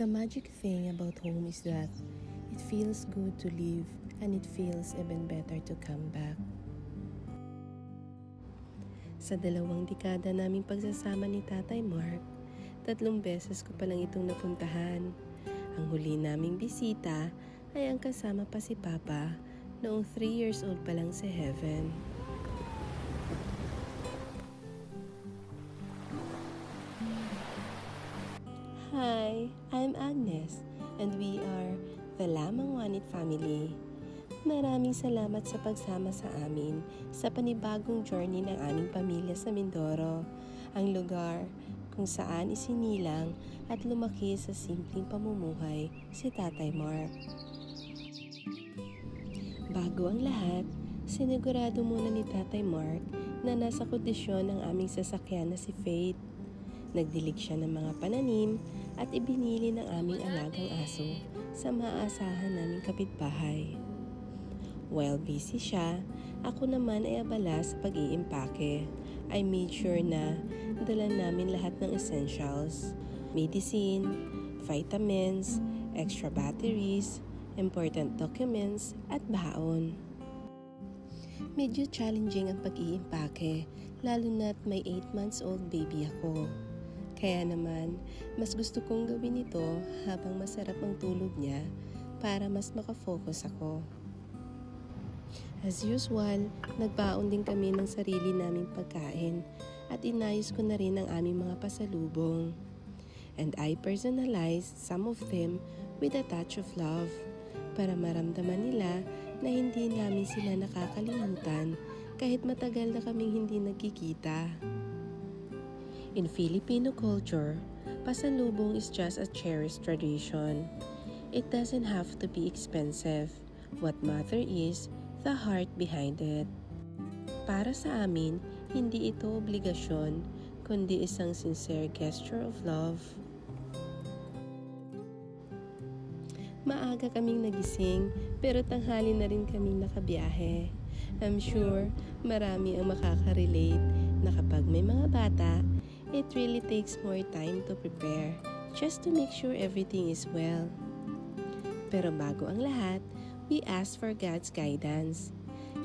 The magic thing about home is that it feels good to leave and it feels even better to come back. Sa 2 dekada naming pagsasama ni Tatay Mark, 3 beses ko pa lang itong napuntahan. Ang huli naming bisita ay ang kasama pa si Papa noong 3 years old pa lang si Heaven. Hi, I'm Agnes and we are the Lamang Wanit family. Maraming salamat sa pagsama sa amin sa panibagong journey ng aming pamilya sa Mindoro, ang lugar kung saan isinilang at lumaki sa simpleng pamumuhay si Tatay Mark. Bago ang lahat, sinigurado muna ni Tatay Mark na nasa kondisyon ang aming sasakyan na si Faith. Nagdilig siya ng mga pananim at ibinili ng aming alagang aso sa maaasahan naming kapitbahay. While busy siya, ako naman ay abala sa pag-iimpake. I made sure na dala namin lahat ng essentials, medicine, vitamins, extra batteries, important documents, at baon. Medyo challenging ang pag-iimpake, lalo na't may 8 months old baby ako. Kaya naman, mas gusto kong gawin ito habang masarap ang tulog niya para mas makafocus ako. As usual, nagbaon din kami ng sarili naming pagkain at inayos ko na rin ang aming mga pasalubong. And I personalized some of them with a touch of love para maramdaman nila na hindi namin sila nakakalimutan kahit matagal na kaming hindi nagkikita. In Filipino culture, pasalubong is just a cherished tradition. It doesn't have to be expensive. What matters is the heart behind it. Para sa amin, hindi ito obligasyon, kundi isang sincere gesture of love. Maaga kaming nagising, pero tanghali na rin kaming nakabiyahe. I'm sure marami ang makaka-relate na kapag may mga bata, it really takes more time to prepare just to make sure everything is well. Pero bago ang lahat, we ask for God's guidance.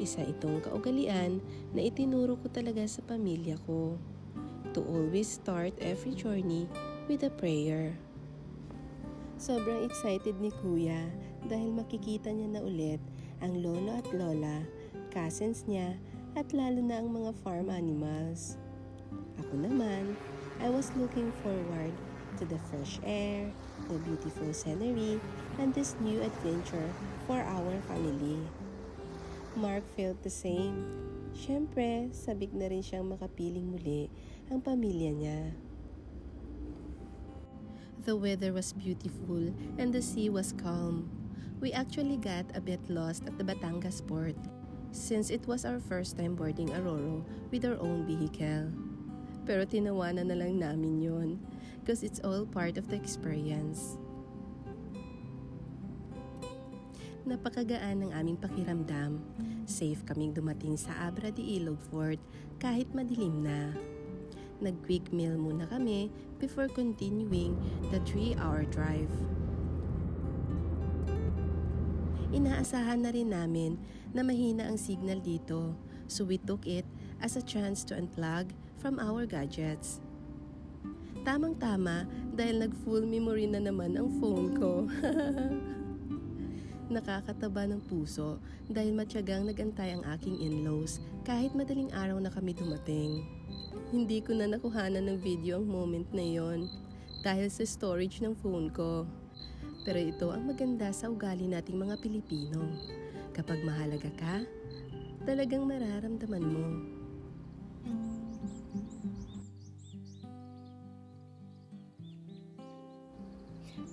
Isa itong kaugalian na itinuro ko talaga sa pamilya ko. To always start every journey with a prayer. Sobrang excited ni Kuya dahil makikita niya na ulit ang lolo at lola, cousins niya at lalo na ang mga farm animals. Ako naman, I was looking forward to the fresh air, the beautiful scenery, and this new adventure for our family. Mark felt the same. Siyempre, sabik na rin siyang makapiling muli ang pamilya niya. The weather was beautiful and the sea was calm. We actually got a bit lost at the Batangas port since it was our first time boarding a Roro with our own vehicle. Pero tinawanan na lang namin yon because it's all part of the experience. Napakagaan ng aming pakiramdam. Safe kaming dumating sa Abra de Ilog Fort kahit madilim na. Nag-quick meal muna kami before continuing the 3-hour drive. Inaasahan na rin namin na mahina ang signal dito, so we took it as a chance to unplug from our gadgets. Tamang-tama dahil nag-full memory na naman ang phone ko. Nakakataba ng puso dahil matyagang nagantay ang aking in-laws kahit madaling araw na kami dumating. Hindi ko na nakuhanan ng video ang moment na yon dahil sa storage ng phone ko. Pero ito ang maganda sa ugali nating mga Pilipino. Kapag mahalaga ka, talagang mararamdaman mo.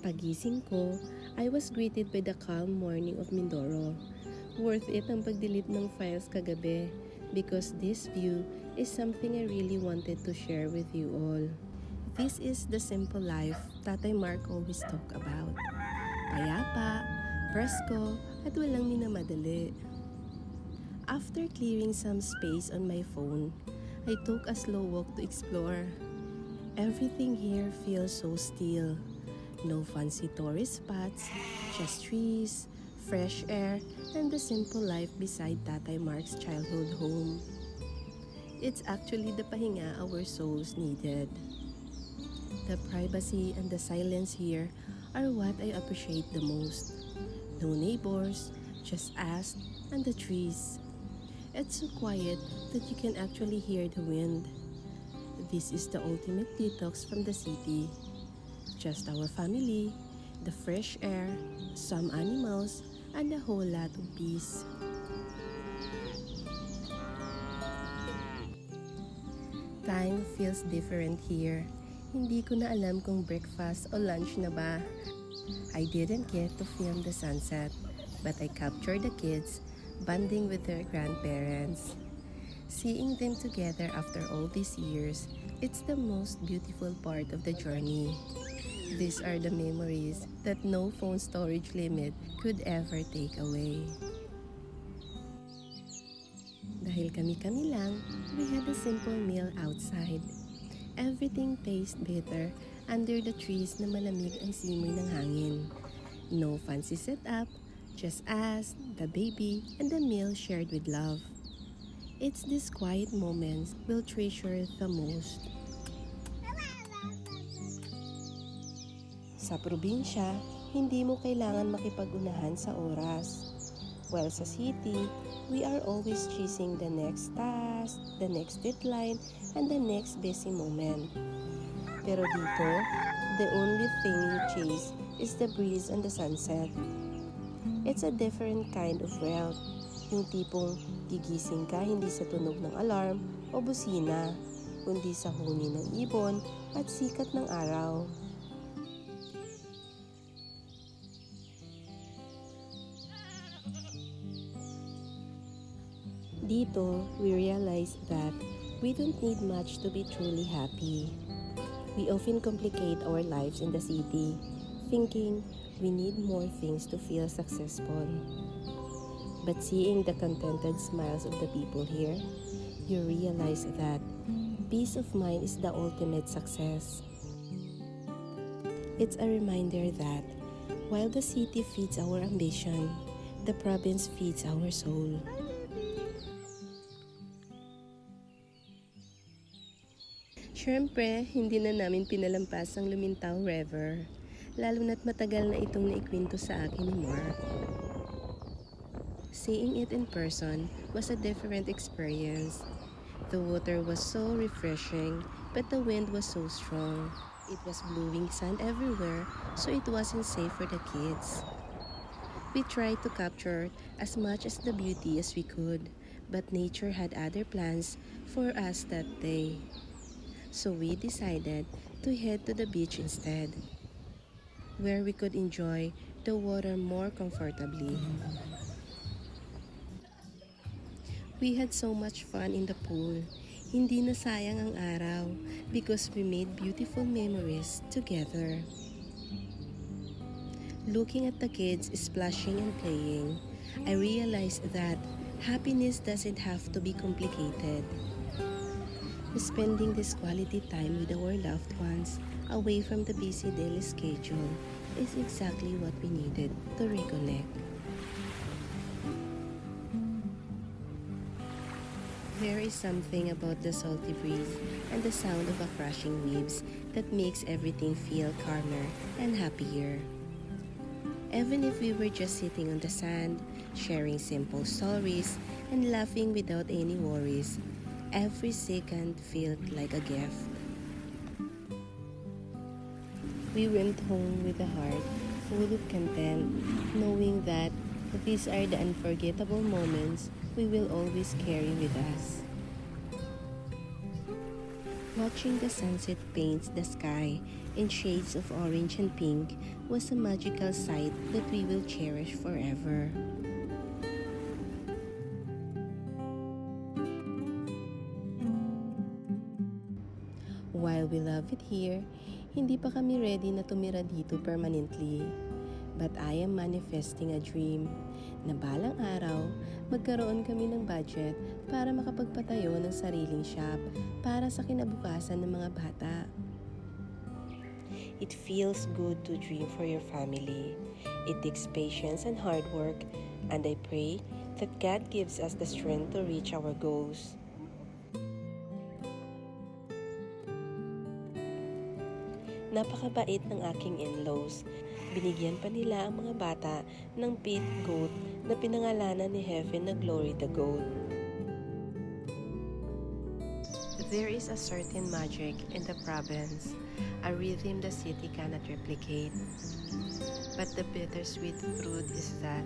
Pagising ko, I was greeted by the calm morning of Mindoro. Worth it ang pag-delete ng files kagabi because this view is something I really wanted to share with you all. This is the simple life Tatay Mark always talk about. Payapa, presko, at walang minamadali. After clearing some space on my phone, I took a slow walk to explore. Everything here feels so still. No fancy tourist spots, just trees, fresh air, and the simple life beside Tatay Mark's childhood home. It's actually the pahinga our souls needed. The privacy and the silence here are what I appreciate the most. No neighbors, just us and the trees. It's so quiet that you can actually hear the wind. This is the ultimate detox from the city. Just our family, the fresh air, some animals, and a whole lot of peace. Time feels different here. Hindi ko na alam kung breakfast o lunch na ba. I didn't get to film the sunset, but I captured the kids bonding with their grandparents. Seeing them together after all these years, it's the most beautiful part of the journey. These are the memories that no phone storage limit could ever take away. Dahil kami-kami lang, we had a simple meal outside. Everything tastes better under the trees na malamig ang simoy ng hangin. No fancy setup, just us, the baby, and the meal shared with love. It's these quiet moments we'll treasure the most. Sa probinsya, hindi mo kailangan makipag-unahan sa oras. While sa city, we are always chasing the next task, the next deadline, and the next busy moment. Pero dito, the only thing you chase is the breeze and the sunset. It's a different kind of wealth. Yung tipong gigising ka hindi sa tunog ng alarm o busina, kundi sa huni ng ibon at sikat ng araw. Dito, we realize that we don't need much to be truly happy. We often complicate our lives in the city, thinking we need more things to feel successful. But seeing the contented smiles of the people here, you realize that peace of mind is the ultimate success. It's a reminder that while the city feeds our ambition, the province feeds our soul. Siyempre, hindi na namin pinalampas ang Lumintao River, lalo na't matagal na itong naikwento sa akin ni Mark. Seeing it in person was a different experience. The water was so refreshing, but the wind was so strong. It was blowing sand everywhere, so it wasn't safe for the kids. We tried to capture as much as the beauty as we could, but nature had other plans for us that day. So we decided to head to the beach instead, where we could enjoy the water more comfortably. We had so much fun in the pool. Hindi na sayang ang araw because we made beautiful memories together. Looking at the kids splashing and playing, I realized that happiness doesn't have to be complicated. Spending this quality time with our loved ones away from the busy daily schedule is exactly what we needed to reconnect. There is something about the salty breeze and the sound of a crashing waves that makes everything feel calmer and happier. Even if we were just sitting on the sand, sharing simple stories, and laughing without any worries, every second felt like a gift. We went home with a heart full of content, knowing that these are the unforgettable moments we will always carry with us. Watching the sunset paint the sky in shades of orange and pink was a magical sight that we will cherish forever. While we love it here, hindi pa kami ready na tumira dito permanently. But I am manifesting a dream na balang araw, magkaroon kami ng budget para makapagpatayo ng sariling shop para sa kinabukasan ng mga bata. It feels good to dream for your family. It takes patience and hard work, and I pray that God gives us the strength to reach our goals. Napakabait ng aking in-laws. Binigyan pa nila ang mga bata ng pit goat na pinangalanan ni Heaven na Glory the Goat. There is a certain magic in the province, a rhythm the city cannot replicate. But the bittersweet truth is that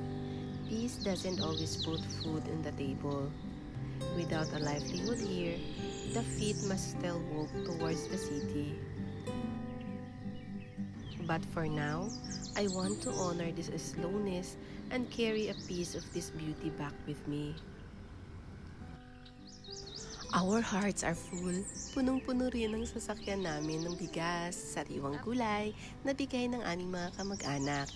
peace doesn't always put food on the table. Without a livelihood here, the feet must still walk towards the city. But for now, I want to honor this slowness and carry a piece of this beauty back with me. Our hearts are full. Punong-puno rin ang sasakyan namin ng bigas, sariwang gulay na bigay ng aming mga kamag-anak.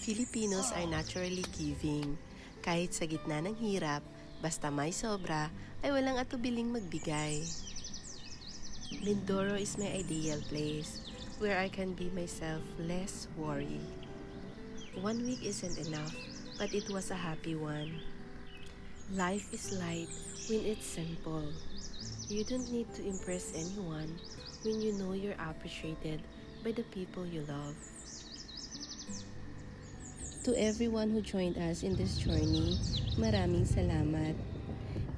Filipinos are naturally giving. Kahit sa gitna ng hirap, basta may sobra, ay walang atubiling magbigay. Mindoro is my ideal place, where I can be myself, less worry. 1 week isn't enough, but it was a happy one. Life is light when it's simple. You don't need to impress anyone when you know you're appreciated by the people you love. To everyone who joined us in this journey, maraming salamat.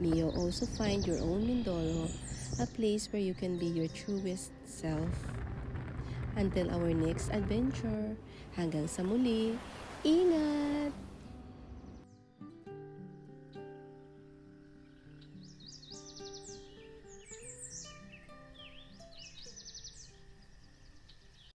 May you also find your own Mindoro, a place where you can be your truest self. Until our next adventure, hanggang sa muli, ingat!